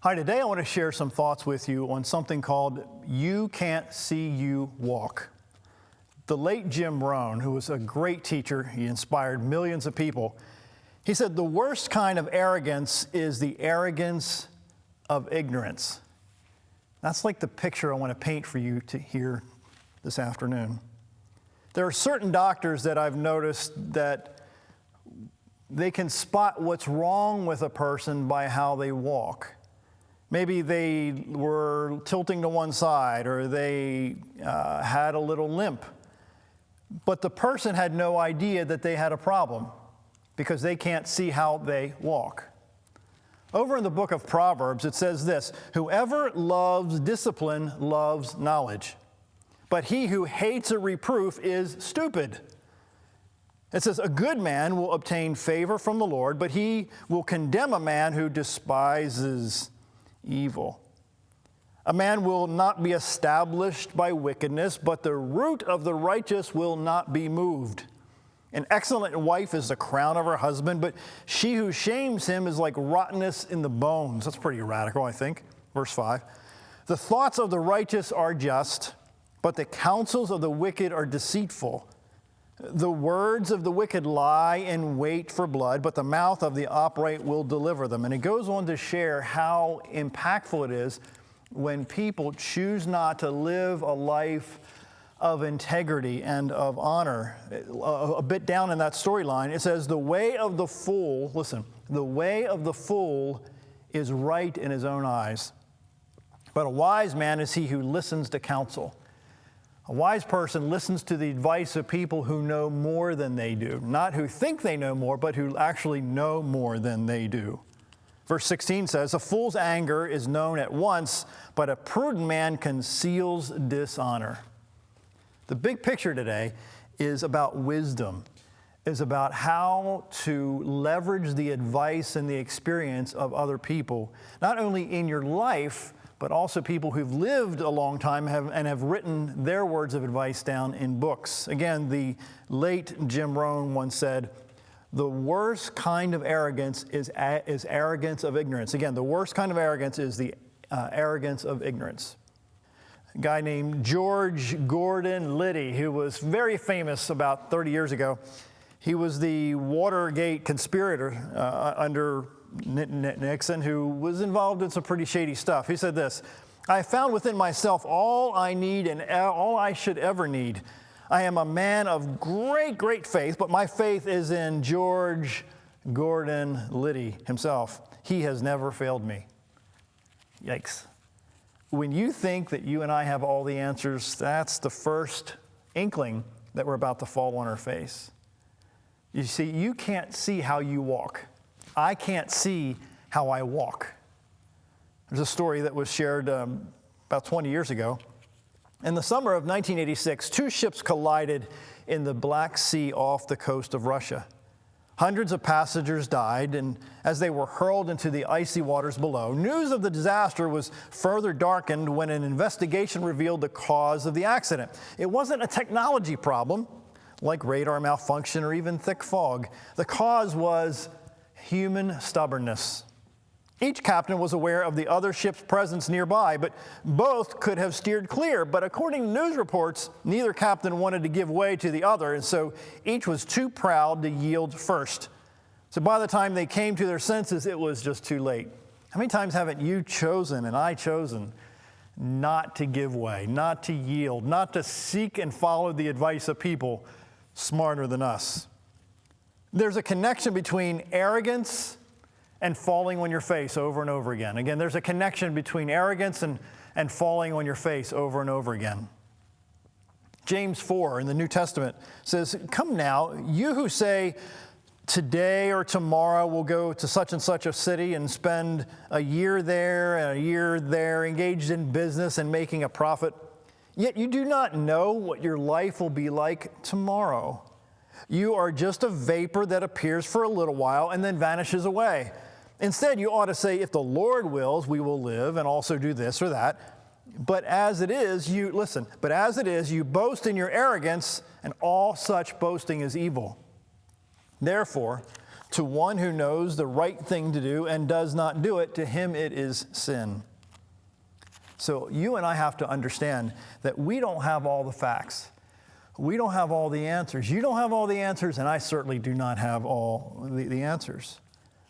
Hi, today I want to share some thoughts with you on something called You Can't See You Walk. The late Jim Rohn, who was a great teacher, he inspired millions of people, he said the worst kind of arrogance is the arrogance of ignorance. That's like the picture I want to paint for you to hear this afternoon. There are certain doctors that I've noticed that they can spot what's wrong with a person by how they walk. Maybe they were tilting to one side or they had a little limp. But the person had no idea that they had a problem because they can't see how they walk. Over in the book of Proverbs, it says this, "Whoever loves discipline loves knowledge, but he who hates a reproof is stupid." It says, "A good man will obtain favor from the Lord, but he will condemn a man who despises evil. A man will not be established by wickedness, but the root of the righteous will not be moved. An excellent wife is the crown of her husband, but she who shames him is like rottenness in the bones." That's pretty radical, I think. Verse 5. "The thoughts of the righteous are just, but the counsels of the wicked are deceitful. The words of the wicked lie in wait for blood, but the mouth of the upright will deliver them." And it goes on to share how impactful it is when people choose not to live a life of integrity and of honor. A bit down in that storyline, it says, "The way of the fool," listen, "the way of the fool is right in his own eyes, but a wise man is he who listens to counsel." A wise person listens to the advice of people who know more than they do, not who think they know more, but who actually know more than they do. Verse 16 says, "A fool's anger is known at once, but a prudent man conceals dishonor." The big picture today is about wisdom, is about how to leverage the advice and the experience of other people, not only in your life, but also people who've lived a long time and have written their words of advice down in books. Again, the late Jim Rohn once said, "The worst kind of arrogance is arrogance of ignorance." Again, the worst kind of arrogance is the arrogance of ignorance. A guy named George Gordon Liddy, who was very famous about 30 years ago. He was the Watergate conspirator under Nixon, who was involved in some pretty shady stuff. He said this, "I found within myself all I need and all I should ever need. I am a man of great, great faith, but my faith is in George Gordon Liddy himself. He has never failed me." Yikes. When you think that you and I have all the answers, that's the first inkling that we're about to fall on our face. You see, you can't see how you walk. I can't see how I walk. There's a story that was shared about 20 years ago. In the summer of 1986, two ships collided in the Black Sea off the coast of Russia. Hundreds of passengers died, and as they were hurled into the icy waters below, news of the disaster was further darkened when an investigation revealed the cause of the accident. It wasn't a technology problem, like radar malfunction or even thick fog. The cause was human stubbornness. Each captain was aware of the other ship's presence nearby, but both could have steered clear. But according to news reports, neither captain wanted to give way to the other, and so each was too proud to yield first. So by the time they came to their senses, it was just too late. How many times haven't you chosen and I chosen not to give way, not to yield, not to seek and follow the advice of people smarter than us? There's a connection between arrogance and falling on your face over and over again. Again, there's a connection between arrogance and falling on your face over and over again. James 4 in the New Testament says, "Come now, you who say, 'Today or tomorrow we'll go to such and such a city and spend a year there and a year there engaged in business and making a profit, yet you do not know what your life will be like tomorrow. You are just a vapor that appears for a little while and then vanishes away. Instead, you ought to say, 'If the Lord wills, we will live and also do this or that.' But as it is, you boast in your arrogance, and all such boasting is evil. Therefore, To one who knows the right thing to do and does not do it, to him it is sin. So you and I have to understand that we don't have all the facts. We don't have all the answers. You don't have all the answers, and I certainly do not have all the answers.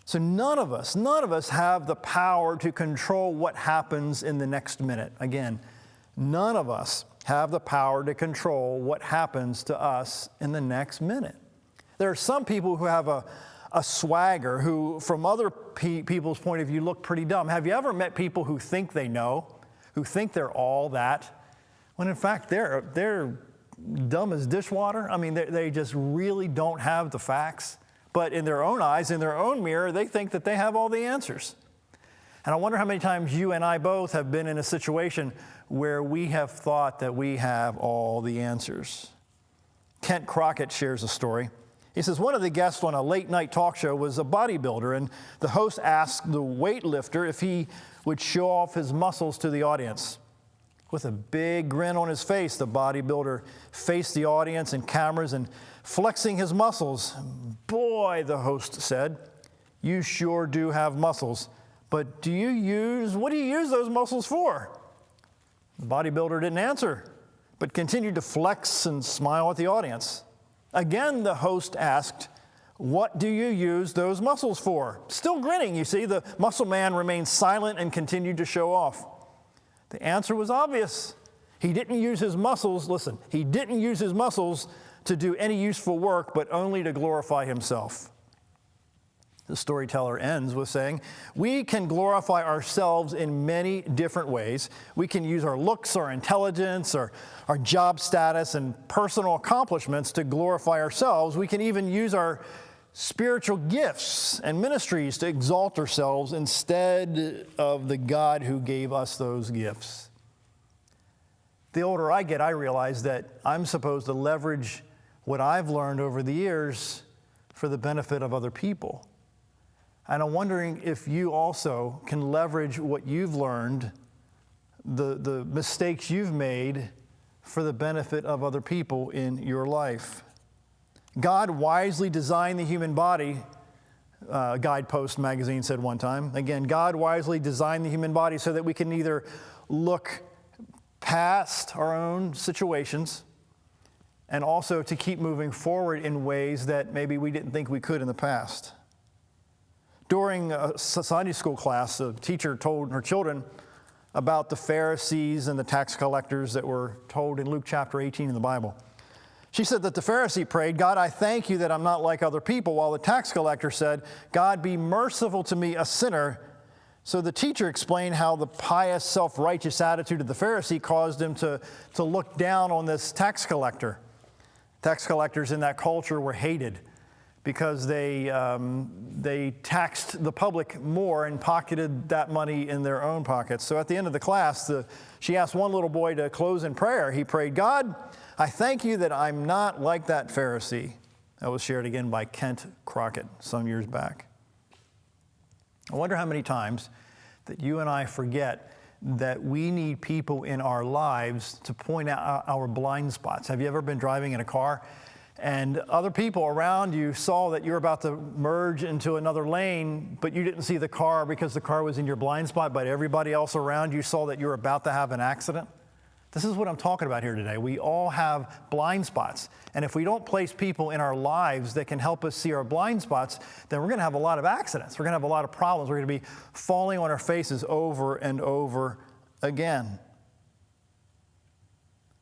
So none of us have the power to control what happens in the next minute. Again, none of us have the power to control what happens to us in the next minute. There are some people who have a swagger, who from other people's point of view look pretty dumb. Have you ever met people who think they know, who think they're all that, when in fact they're dumb as dishwater? I mean, they just really don't have the facts. But in their own eyes, in their own mirror, they think that they have all the answers. And I wonder how many times you and I both have been in a situation where we have thought that we have all the answers. Kent Crockett shares a story. He says, one of the guests on a late night talk show was a bodybuilder, and the host asked the weightlifter if he would show off his muscles to the audience. With a big grin on his face, the bodybuilder faced the audience and cameras and flexing his muscles. Boy, the host said, you sure do have muscles, but what do you use those muscles for? The bodybuilder didn't answer, but continued to flex and smile at the audience. Again, the host asked, what do you use those muscles for? Still grinning, you see, the muscle man remained silent and continued to show off. The answer was obvious. He didn't use his muscles, listen, he didn't use his muscles to do any useful work, but only to glorify himself. The storyteller ends with saying, we can glorify ourselves in many different ways. We can use our looks, our intelligence, our job status, and personal accomplishments to glorify ourselves. We can even use our spiritual gifts and ministries to exalt ourselves instead of the God who gave us those gifts. The older I get, I realize that I'm supposed to leverage what I've learned over the years for the benefit of other people. And I'm wondering if you also can leverage what you've learned, the mistakes you've made, for the benefit of other people in your life. God wisely designed the human body, Guidepost magazine said one time. Again, God wisely designed the human body so that we can either look past our own situations and also to keep moving forward in ways that maybe we didn't think we could in the past. During a Sunday school class, a teacher told her children about the Pharisees and the tax collectors that were told in Luke chapter 18 in the Bible. She said that the Pharisee prayed, God, I thank you that I'm not like other people, while the tax collector said, God, be merciful to me, a sinner. So the teacher explained how the pious, self-righteous attitude of the Pharisee caused him to look down on this tax collector. Tax collectors in that culture were hated because they taxed the public more and pocketed that money in their own pockets. So at the end of the class, she asked one little boy to close in prayer. He prayed, God, I thank you that I'm not like that Pharisee. That was shared again by Kent Crockett some years back. I wonder how many times that you and I forget that we need people in our lives to point out our blind spots. Have you ever been driving in a car and other people around you saw that you're about to merge into another lane, but you didn't see the car because the car was in your blind spot, but everybody else around you saw that you were about to have an accident? This is what I'm talking about here today. We all have blind spots. And if we don't place people in our lives that can help us see our blind spots, then we're going to have a lot of accidents. We're going to have a lot of problems. We're going to be falling on our faces over and over again.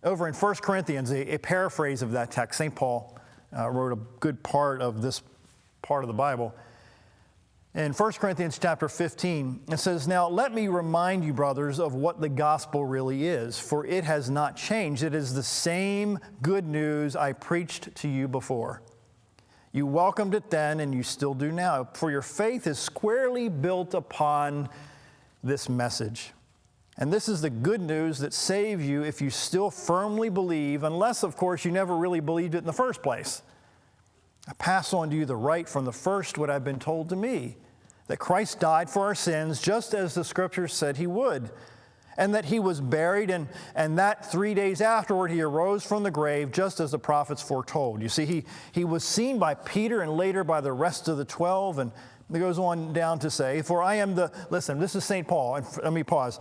Over in 1 Corinthians, a paraphrase of that text, St. Paul wrote a good part of this part of the Bible. In 1 Corinthians chapter 15, it says, now let me remind you, brothers, of what the gospel really is, for it has not changed. It is the same good news I preached to you before. You welcomed it then, and you still do now, for your faith is squarely built upon this message. And this is the good news that saves you if you still firmly believe, unless, of course, you never really believed it in the first place. I pass on to you the right from the first what I've been told to me, that Christ died for our sins just as the Scriptures said he would, and that he was buried, and that 3 days afterward he arose from the grave, just as the prophets foretold. You see, he was seen by Peter and later by the rest of the 12, and it goes on down to say, for I am listen, this is St. Paul, and let me pause.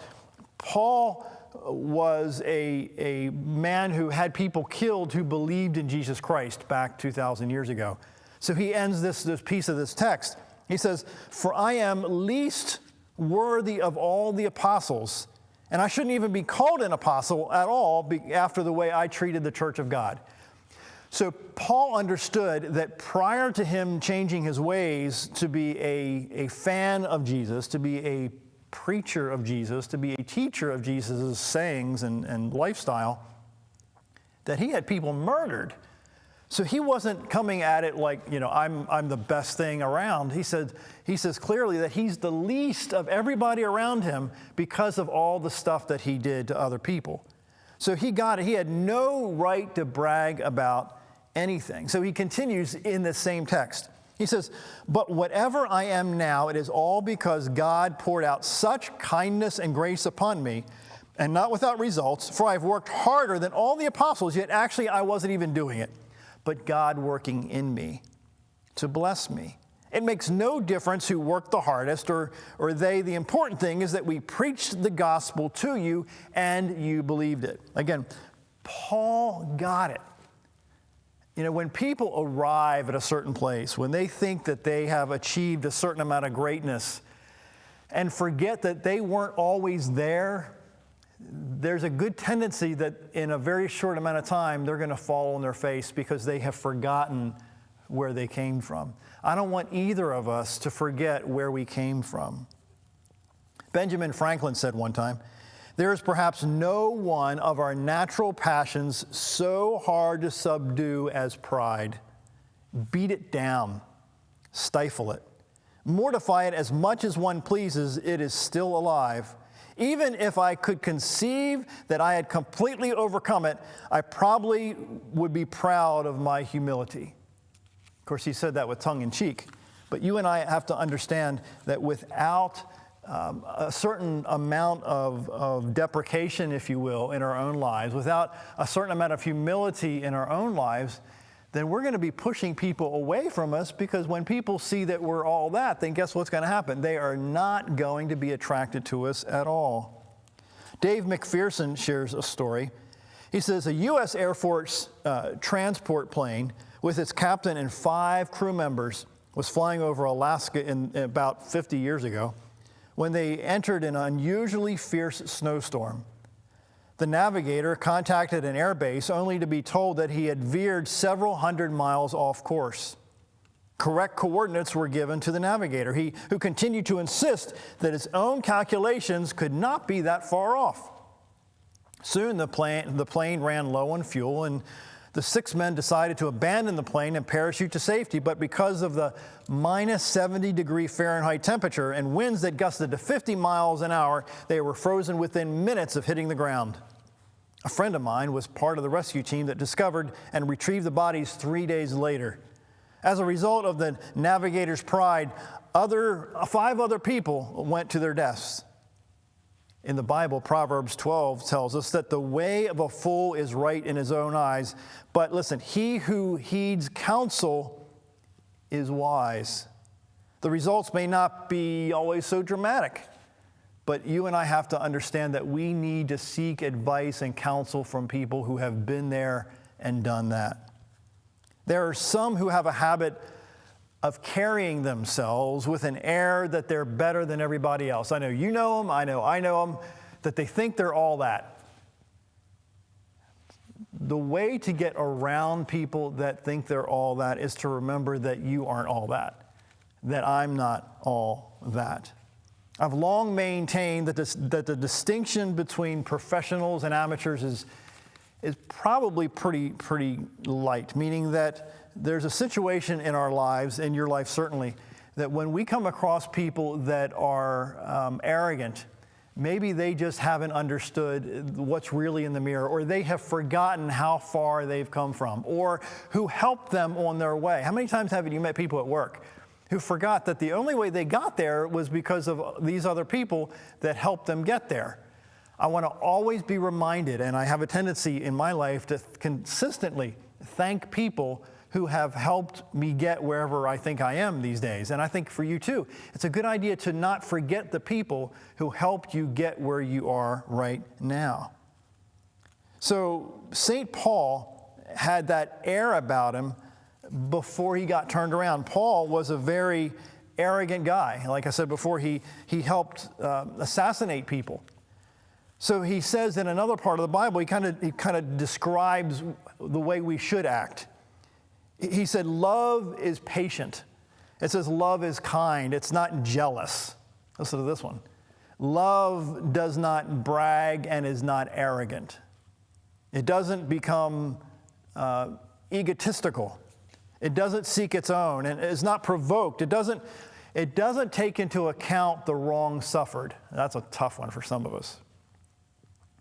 Paul was a man who had people killed who believed in Jesus Christ back 2,000 years ago. So he ends this piece of this text. He says, for I am least worthy of all the apostles, and I shouldn't even be called an apostle at all after the way I treated the church of God. So Paul understood that prior to him changing his ways to be a fan of Jesus, to be a preacher of Jesus, to be a teacher of Jesus' sayings and lifestyle, that he had people murdered. So he wasn't coming at it like, I'm the best thing around. He says clearly that he's the least of everybody around him because of all the stuff that he did to other people. So he had no right to brag about anything. So he continues in the same text. He says, but whatever I am now, it is all because God poured out such kindness and grace upon me, and not without results, for I've worked harder than all the apostles, yet actually I wasn't even doing it, but God working in me to bless me. It makes no difference who worked the hardest or they. The important thing is that we preached the gospel to you and you believed it. Again, Paul got it. When people arrive at a certain place, when they think that they have achieved a certain amount of greatness and forget that they weren't always there, there's a good tendency that in a very short amount of time, they're going to fall on their face because they have forgotten where they came from. I don't want either of us to forget where we came from. Benjamin Franklin said one time, there is perhaps no one of our natural passions so hard to subdue as pride. Beat it down, stifle it, mortify it as much as one pleases, it is still alive. Even if I could conceive that I had completely overcome it, I probably would be proud of my humility. Of course, he said that with tongue in cheek, but you and I have to understand that without a certain amount of deprecation, if you will, in our own lives, without a certain amount of humility in our own lives, then we're going to be pushing people away from us, because when people see that we're all that, then guess what's going to happen? They are not going to be attracted to us at all. Dave McPherson shares a story. He says a U.S. Air Force transport plane with its captain and 5 crew members was flying over Alaska in about 50 years ago, when they entered an unusually fierce snowstorm. The navigator contacted an air base only to be told that he had veered several hundred miles off course. Correct coordinates were given to the navigator, who continued to insist that his own calculations could not be that far off. Soon the plane ran low on fuel, and the 6 men decided to abandon the plane and parachute to safety, but because of the minus 70 degree Fahrenheit temperature and winds that gusted to 50 miles an hour, they were frozen within minutes of hitting the ground. A friend of mine was part of the rescue team that discovered and retrieved the bodies 3 days later. As a result of the navigator's pride, 5 other people went to their deaths. In the Bible, Proverbs 12 tells us that the way of a fool is right in his own eyes. But listen, he who heeds counsel is wise. The results may not be always so dramatic, but you and I have to understand that we need to seek advice and counsel from people who have been there and done that. There are some who have a habit of carrying themselves with an air that they're better than everybody else. I know you know them, I know them, that they think they're all that. The way to get around people that think they're all that is to remember that you aren't all that I'm not all that. I've long maintained that the distinction between professionals and amateurs is probably pretty light, meaning that there's a situation in our lives, in your life certainly, that when we come across people that are arrogant, maybe they just haven't understood what's really in the mirror, or they have forgotten how far they've come from, or who helped them on their way. How many times have you met people at work who forgot that the only way they got there was because of these other people that helped them get there? I want to always be reminded, and I have a tendency in my life to consistently thank people who have helped me get wherever I think I am these days. And I think for you too, it's a good idea to not forget the people who helped you get where you are right now. So St. Paul had that air about him before he got turned around. Paul was a very arrogant guy. Like I said before, he helped assassinate people. So he says in another part of the Bible, he kind of describes the way we should act. He said, love is patient. It says love is kind. It's not jealous. Listen to this one. Love does not brag and is not arrogant. It doesn't become egotistical. It doesn't seek its own and is not provoked. It doesn't take into account the wrong suffered. That's a tough one for some of us.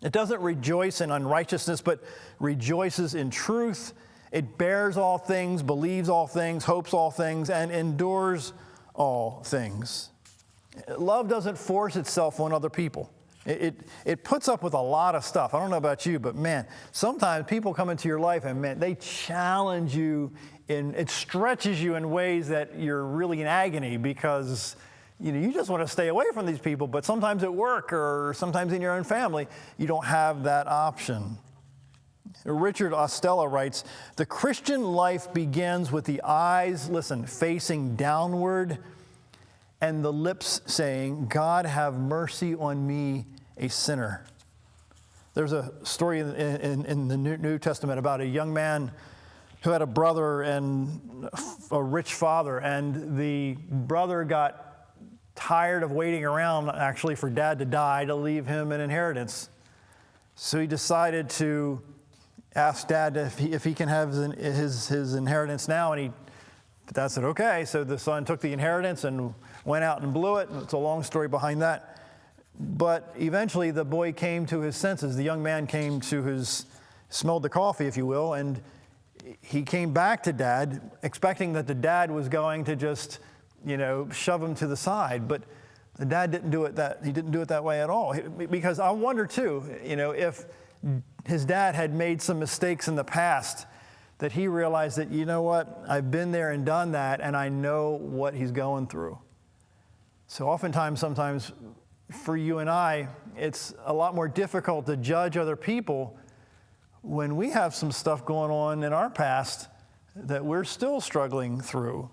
It doesn't rejoice in unrighteousness, but rejoices in truth. It bears all things, believes all things, hopes all things, and endures all things. Love doesn't force itself on other people. It puts up with a lot of stuff. I don't know about you, but man, sometimes people come into your life and man, they challenge you, it stretches you in ways that you're really in agony because you just want to stay away from these people, but sometimes at work or sometimes in your own family, you don't have that option. Richard Ostella writes, the Christian life begins with the eyes, listen, facing downward and the lips saying, God have mercy on me, a sinner. There's a story in the New Testament about a young man who had a brother and a rich father, and the brother got tired of waiting around actually for dad to die to leave him an inheritance. So he decided to ask dad if he can have his inheritance now, and dad said okay. So the son took the inheritance and went out and blew it. It's a long story behind that. But eventually the boy came to his senses. The young man smelled the coffee, if you will, and he came back to dad expecting that the dad was going to just shove him to the side, but the dad didn't do it that way at all. Because I wonder too, if his dad had made some mistakes in the past, that he realized that, I've been there and done that, and I know what he's going through. So sometimes for you and I, it's a lot more difficult to judge other people when we have some stuff going on in our past that we're still struggling through.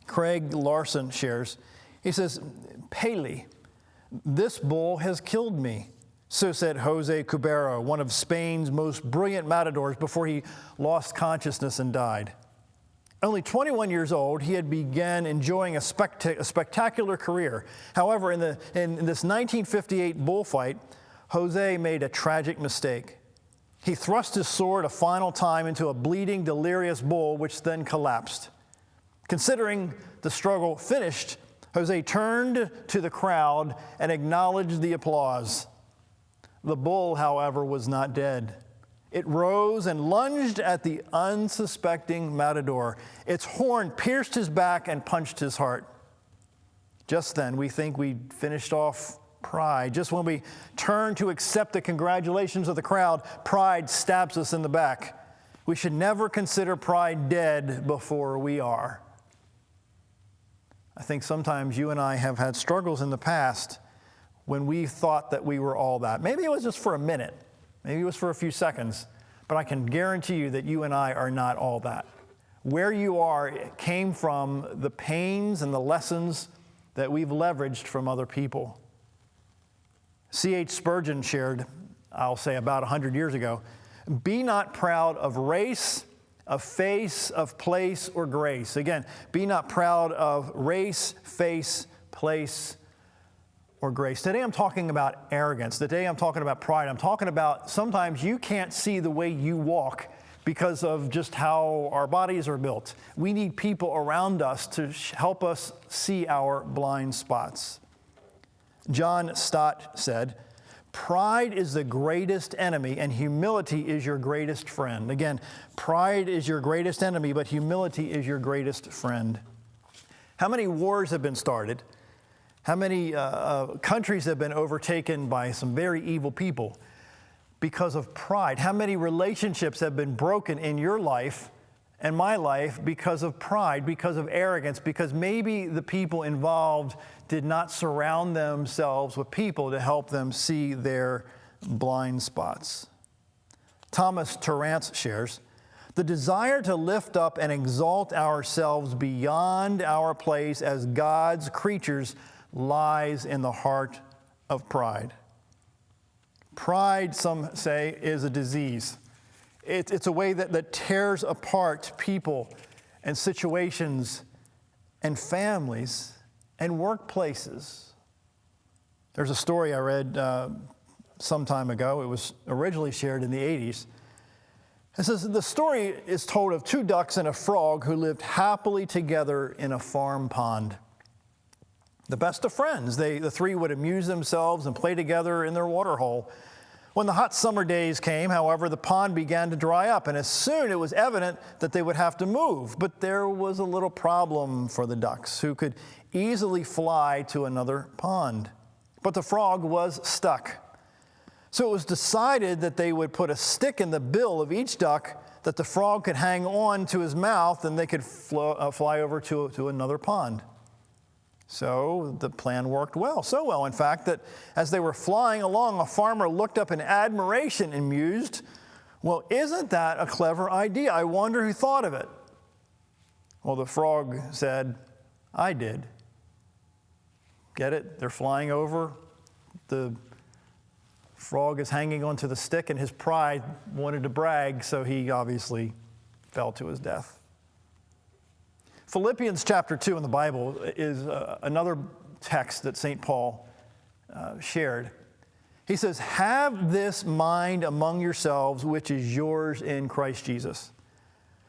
Craig Larson shares, he says, Paley, this bull has killed me. So said Jose Cubero, one of Spain's most brilliant matadors before he lost consciousness and died. Only 21 years old, he had begun enjoying a spectacular career. However, in this 1958 bullfight, Jose made a tragic mistake. He thrust his sword a final time into a bleeding, delirious bull, which then collapsed. Considering the struggle finished, Jose turned to the crowd and acknowledged the applause. The bull, however, was not dead. It rose and lunged at the unsuspecting matador. Its horn pierced his back and punched his heart. Just then, we think we'd finished off pride. Just when we turn to accept the congratulations of the crowd, pride stabs us in the back. We should never consider pride dead before we are. I think sometimes you and I have had struggles in the past when we thought that we were all that. Maybe it was just for a minute. Maybe it was for a few seconds. But I can guarantee you that you and I are not all that. Where you are came from the pains and the lessons that we've leveraged from other people. C.H. Spurgeon shared, I'll say about 100 years ago, be not proud of race, of face, of place, or grace. Again, be not proud of race, face, place, or grace. Today I'm talking about arrogance. Today I'm talking about pride. I'm talking about sometimes you can't see the way you walk because of just how our bodies are built. We need people around us to help us see our blind spots. John Stott said, pride is the greatest enemy, and humility is your greatest friend. Again, pride is your greatest enemy, but humility is your greatest friend. How many wars have been started? How many countries have been overtaken by some very evil people because of pride? How many relationships have been broken in your life and my life because of pride, because of arrogance, because maybe the people involved did not surround themselves with people to help them see their blind spots? Thomas Torrance shares, the desire to lift up and exalt ourselves beyond our place as God's creatures lies in the heart of pride. Pride, some say, is a disease. It's a way that tears apart people and situations and families and workplaces. There's a story I read some time ago. It was originally shared in the 80s. It says, the story is told of two ducks and a frog who lived happily together in a farm pond. The best of friends, the three would amuse themselves and play together in their water hole. When the hot summer days came, however, the pond began to dry up, and as soon it was evident that they would have to move. But there was a little problem for the ducks, who could easily fly to another pond. But the frog was stuck. So it was decided that they would put a stick in the bill of each duck that the frog could hang on to his mouth, and they could fly over to another pond. So the plan worked well, so well, in fact, that as they were flying along, a farmer looked up in admiration and mused, well, isn't that a clever idea? I wonder who thought of it. Well, the frog said, I did. Get it? They're flying over. The frog is hanging onto the stick, and his pride wanted to brag, so he obviously fell to his death. Philippians chapter 2 in the Bible is another text that St. Paul shared. He says, have this mind among yourselves, which is yours in Christ Jesus,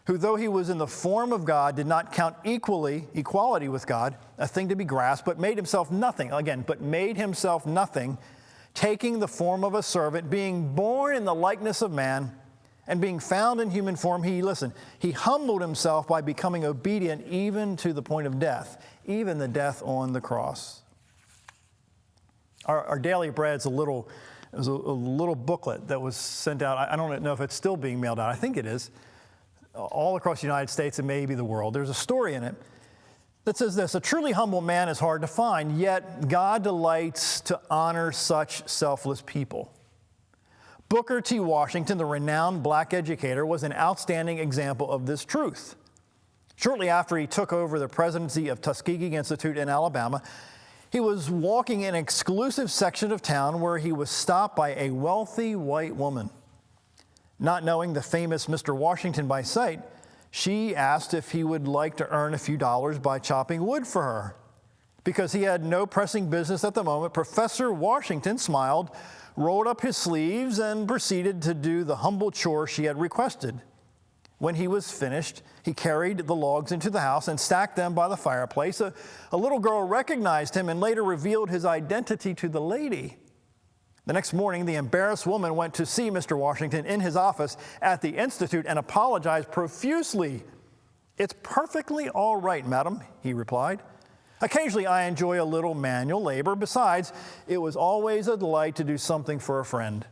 who though he was in the form of God, did not count equality with God, a thing to be grasped, but made himself nothing. Again, but made himself nothing, taking the form of a servant, being born in the likeness of man, and being found in human form, he humbled himself by becoming obedient even to the point of death, even the death on the cross. Our daily bread's a little booklet that was sent out. I don't know if it's still being mailed out. I think it is. All across the United States and maybe the world. There's a story in it that says this: a truly humble man is hard to find, yet God delights to honor such selfless people. Booker T. Washington, the renowned black educator, was an outstanding example of this truth. Shortly after he took over the presidency of Tuskegee Institute in Alabama, he was walking in an exclusive section of town where he was stopped by a wealthy white woman. Not knowing the famous Mr. Washington by sight, she asked if he would like to earn a few dollars by chopping wood for her. Because he had no pressing business at the moment, Professor Washington smiled, rolled up his sleeves, and proceeded to do the humble chore she had requested. When he was finished, he carried the logs into the house and stacked them by the fireplace. A little girl recognized him and later revealed his identity to the lady. The next morning, the embarrassed woman went to see Mr. Washington in his office at the Institute and apologized profusely. "It's perfectly all right, madam," he replied. "Occasionally, I enjoy a little manual labor. Besides, it was always a delight to do something for a friend."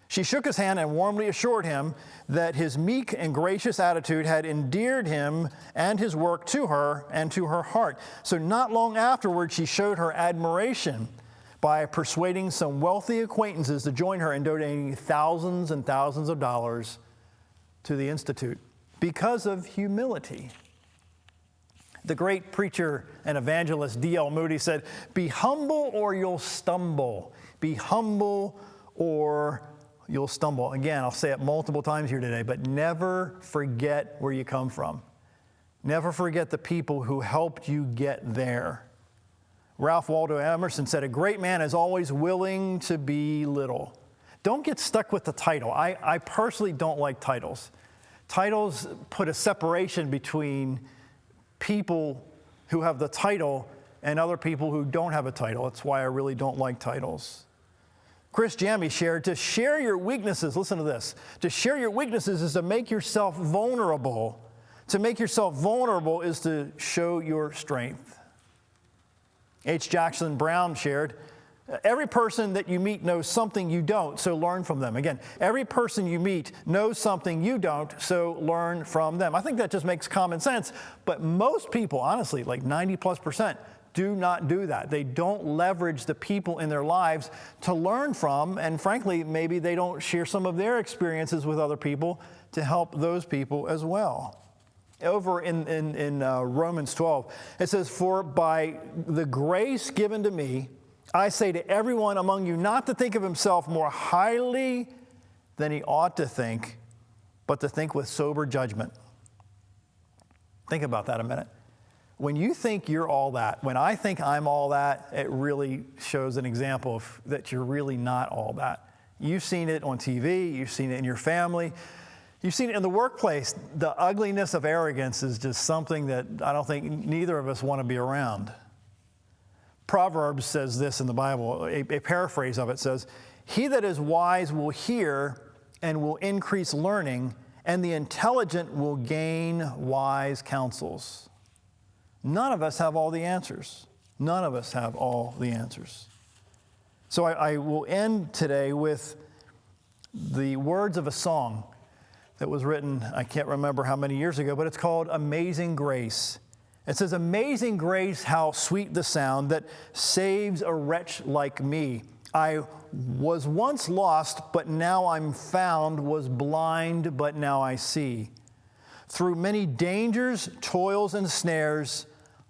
She shook his hand and warmly assured him that his meek and gracious attitude had endeared him and his work to her and to her heart. So not long afterward, she showed her admiration by persuading some wealthy acquaintances to join her in donating thousands and thousands of dollars to the Institute because of humility. The great preacher and evangelist D.L. Moody said, "Be humble or you'll stumble. Be humble or you'll stumble." Again, I'll say it multiple times here today, but never forget where you come from. Never forget the people who helped you get there. Ralph Waldo Emerson said, "A great man is always willing to be little." Don't get stuck with the title. I personally don't like titles. Titles put a separation between people who have the title and other people who don't have a title. That's why I really don't like titles. Chris Jammy shared, to share your weaknesses, listen to this, to share your weaknesses is to make yourself vulnerable. To make yourself vulnerable is to show your strength. H. Jackson Brown shared, every person that you meet knows something you don't, so learn from them. Again, every person you meet knows something you don't, so learn from them. I think that just makes common sense, but most people, honestly, like 90+%, do not do that. They don't leverage the people in their lives to learn from, and frankly, maybe they don't share some of their experiences with other people to help those people as well. Over in Romans 12, it says, "For by the grace given to me, I say to everyone among you not to think of himself more highly than he ought to think, but to think with sober judgment." Think about that a minute. When you think you're all that, when I think I'm all that, it really shows an example of that you're really not all that. You've seen it on TV, you've seen it in your family, you've seen it in the workplace. The ugliness of arrogance is just something that I don't think neither of us want to be around. Proverbs says this in the Bible, a paraphrase of it says, "He that is wise will hear and will increase learning, and the intelligent will gain wise counsels." None of us have all the answers. None of us have all the answers. So I will end today with the words of a song that was written, I can't remember how many years ago, but it's called "Amazing Grace." It says, "Amazing grace, how sweet the sound that saves a wretch like me. I was once lost, but now I'm found, was blind, but now I see. Through many dangers, toils, and snares,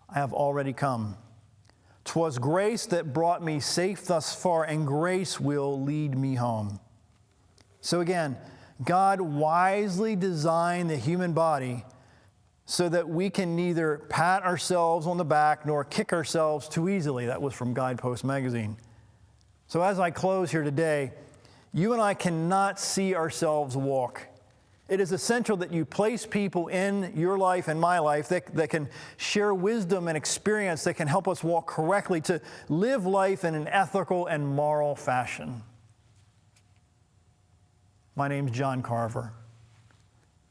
I have already come. 'Twas grace that brought me safe thus far, and grace will lead me home." So again, God wisely designed the human body so that we can neither pat ourselves on the back nor kick ourselves too easily. That was from Guidepost magazine. So as I close here today, you and I cannot see ourselves walk. It is essential that you place people in your life and my life that can share wisdom and experience that can help us walk correctly, to live life in an ethical and moral fashion. My name's John Carver.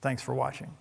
Thanks for watching.